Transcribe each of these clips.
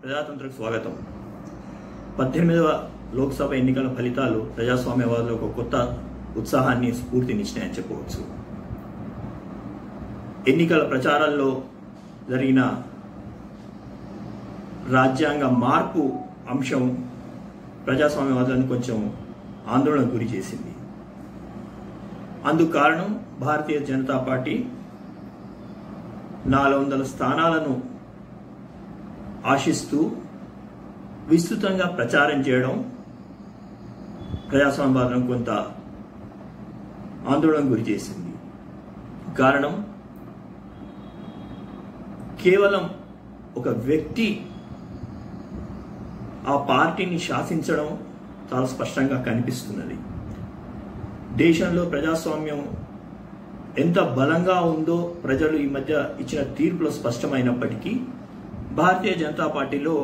ప్రజాతంత్రకు స్వాగతం. 18వ లోక్సభ ఎన్నికల ఫలితాలు ప్రజాస్వామ్యవాదులు ఒక కొత్త ఉత్సాహాన్ని స్ఫూర్తినిచ్చినాయని చెప్పవచ్చు. ఎన్నికల ప్రచారాల్లో జరిగిన రాజ్యాంగ మార్పు అంశం ప్రజాస్వామ్యవాదులను కొంచెం ఆందోళనకు గురి చేసింది. అందుకు కారణం భారతీయ జనతా పార్టీ 400 స్థానాలను ఆశిస్తూ విస్తృతంగా ప్రచారం చేయడం ప్రజాస్వామ్యవాదులను కొంత ఆందోళన గురి చేసింది. కారణం కేవలం ఒక వ్యక్తి ఆ పార్టీని శాసించడం చాలా స్పష్టంగా కనిపిస్తున్నది. దేశంలో ప్రజాస్వామ్యం ఎంత బలంగా ఉందో ప్రజలు ఈ మధ్య ఇచ్చిన తీర్పులో స్పష్టమైనప్పటికీ భారతీయ జనతా పార్టీలో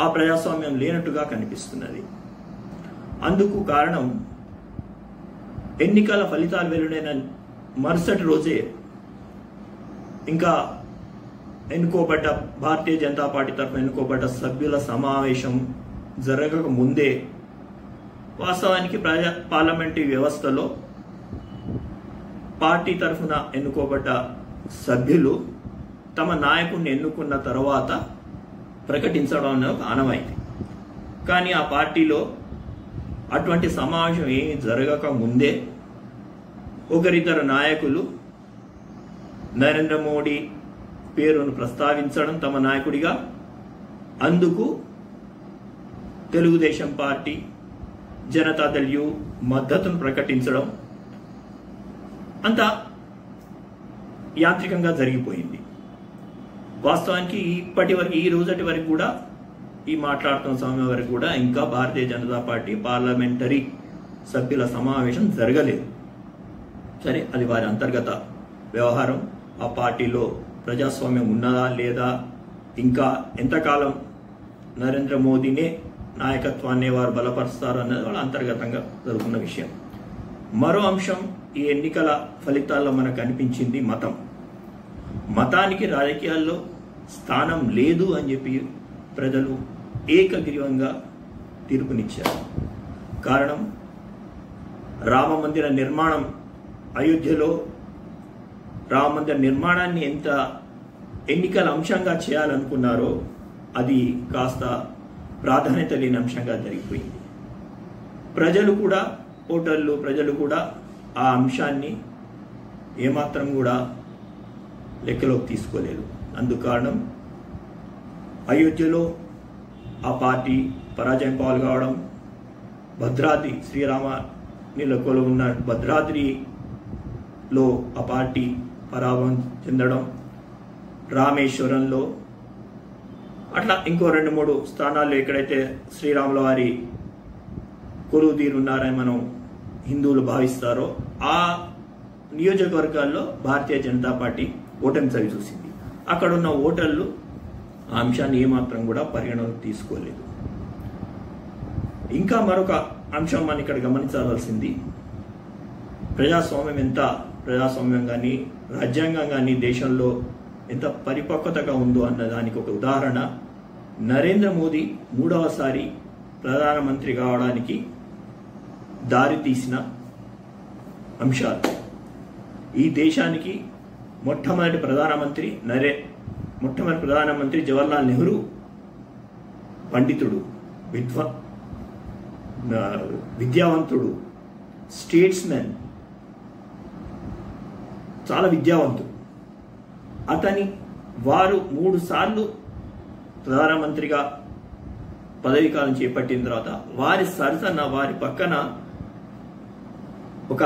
ఆ ప్రజాస్వామ్యం లేనట్టుగా కనిపిస్తున్నది. అందుకు కారణం ఎన్నికల ఫలితాలు వెలువడిన మరుసటి రోజే ఇంకా ఎన్నుకోబడ్డ భారతీయ జనతా పార్టీ తరఫున ఎన్నుకోబడ్డ సభ్యుల సమావేశం జరగక ముందే వాస్తవానికి పార్లమెంటరీ వ్యవస్థలో పార్టీ తరఫున ఎన్నుకోబడ్డ సభ్యులు తమ నాయకుడిని ఎన్నుకున్న తర్వాత ప్రకటించడం అనేది ఒక ఆనవాయితీ. కానీ ఆ పార్టీలో అటువంటి సమావేశం ఏమీ జరగక ముందే ఒకరిద్దరు నాయకులు నరేంద్ర మోడీ పేరును ప్రస్తావించడం తమ నాయకుడిగా, అందుకు తెలుగుదేశం పార్టీ, జనతాదళ్ యు మద్దతును ప్రకటించడం అంతా యాంత్రికంగా జరిగిపోయింది. వాస్తవానికి ఇప్పటి వరకు, ఈ రోజటి వరకు కూడా, ఈ మాట్లాడుతున్న సమయం వరకు కూడా ఇంకా భారతీయ జనతా పార్టీ పార్లమెంటరీ సభ్యుల సమావేశం జరగలేదు. సరే, అది వారి అంతర్గత వ్యవహారం. ఆ పార్టీలో ప్రజాస్వామ్యం ఉన్నదా లేదా, ఇంకా ఎంతకాలం నరేంద్ర మోదీనే నాయకత్వాన్ని వారు బలపరుస్తారు అన్నది వాళ్ళ అంతర్గతంగా జరుగుతున్న విషయం. మరో అంశం ఈ ఎన్నికల ఫలితాల్లో మనకు కనిపించింది మతం. మతానికి రాజకీయాల్లో స్థానం లేదు అని చెప్పి ప్రజలు ఏకగ్రీవంగా తీర్పునిచ్చారు. కారణం, రామ మందిర నిర్మాణం, అయోధ్యలో రామ మందిర నిర్మాణాన్ని ఎంత ఎన్నికల అంశంగా చేయాలనుకున్నారో అది కాస్త ప్రాధాన్యత లేని అంశంగా జరిగిపోయింది. ప్రజలు కూడా, ఓటర్లు ప్రజలు కూడా ఆ అంశాన్ని ఏమాత్రం కూడా లెక్కలోకి తీసుకోలేదు. అందుకు కారణం అయోధ్యలో ఆ పార్టీ పరాజయం పాలు కావడం, భద్రాద్రి శ్రీరామ నెలకొలు ఉన్న భద్రాద్రిలో ఆ పార్టీ పరాభవం చెందడం, రామేశ్వరంలో అట్లా ఇంకో 2-3 స్థానాల్లో ఎక్కడైతే శ్రీరాముల వారి కొలువు తీరున్నారని మనం హిందువులు భావిస్తారో ఆ నియోజకవర్గాల్లో భారతీయ జనతా పార్టీ ఓటమి చవి చూసింది. అక్కడ ఉన్న ఓటర్లు ఆ అంశాన్ని ఏమాత్రం కూడా పరిగణలోకి తీసుకోలేదు. ఇంకా మరొక అంశం మనం ఇక్కడ గమనించవలసింది, ప్రజాస్వామ్యం కానీ రాజ్యాంగం కానీ దేశంలో ఎంత పరిపక్వతగా ఉందో అన్న దానికి ఒక ఉదాహరణ నరేంద్ర మోదీ 3వసారి ప్రధానమంత్రి కావడానికి దారి తీసిన అంశాలు. ఈ దేశానికి మొట్టమొదటి ప్రధానమంత్రి జవహర్లాల్ నెహ్రూ పండితుడు, విద్యావంతుడు, స్టేట్స్మెన్, చాలా విద్యావంతుడు. వారు 3 సార్లు ప్రధానమంత్రిగా పదవీకాలం చేపట్టిన తర్వాత వారి పక్కన ఒక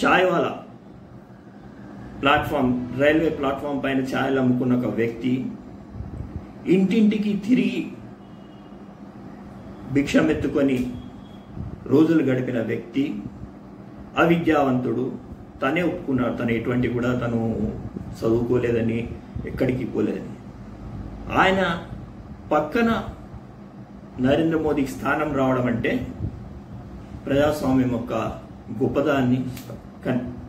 ఛాయ్ వాలా ప్లాట్ఫామ్, రైల్వే ప్లాట్ఫామ్ పైన ఛాయలు అమ్ముకున్న ఒక వ్యక్తి, ఇంటింటికి తిరిగి భిక్షమెత్తుకొని రోజులు గడిపిన వ్యక్తి, అవిద్యావంతుడు, తనే ఒప్పుకున్నాడు తను ఎటువంటి కూడా తను చదువుకోలేదని, ఎక్కడికి పోలేదని. ఆయన పక్కన నరేంద్ర మోదీకి స్థానం రావడం అంటే ప్రజాస్వామ్యం యొక్క గొప్పదాన్ని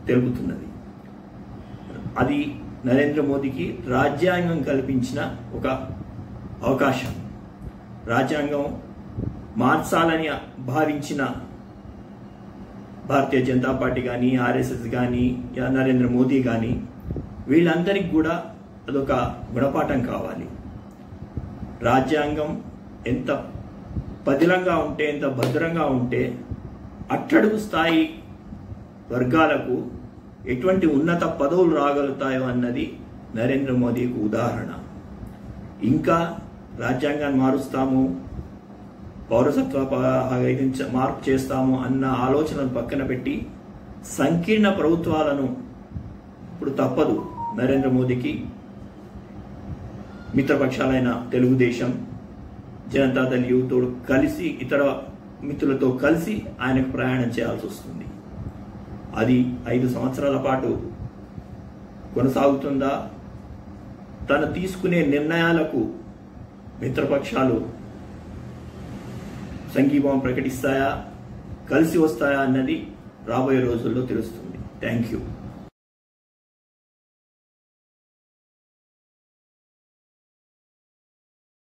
తెలుపుతున్నది. అది నరేంద్ర మోదీకి రాజ్యాంగం కల్పించిన ఒక అవకాశం. రాజ్యాంగం మార్చాలని భావించిన భారతీయ జనతా పార్టీ కానీ, ఆర్ఎస్ఎస్ కానీ, నరేంద్ర మోదీ కానీ వీళ్ళందరికీ కూడా అదొక గుణపాఠం కావాలి. రాజ్యాంగం ఎంత పదిలంగా ఉంటే, ఎంత భద్రంగా ఉంటే అట్టడుగు స్థాయి వర్గాలకు ఎటువంటి ఉన్నత పదవులు రాగలుగుతాయో అన్నది నరేంద్ర మోదీకి ఉదాహరణ. ఇంకా రాజ్యాంగాన్ని మారుస్తాము, పౌరసత్వ మార్పు చేస్తాము అన్న ఆలోచనను పక్కన పెట్టి సంకీర్ణ ప్రభుత్వాలను ఇప్పుడు తప్పదు. నరేంద్ర మోదీకి మిత్రపక్షాలైన తెలుగుదేశం, జనతాదళ్ యువతో కలిసి, ఇతర మిత్రులతో కలిసి ఆయనకు ప్రయాణం చేయాల్సి వస్తుంది. అది 5 సంవత్సరాల పాటు కొనసాగుతుందా? తను తీసుకునే నిర్ణయాలకు మిత్రపక్షాలు సంఘీభావం ప్రకటిస్తాయా, కలిసి వస్తాయా అన్నది రాబోయే రోజుల్లో తెలుస్తుంది. Thank you.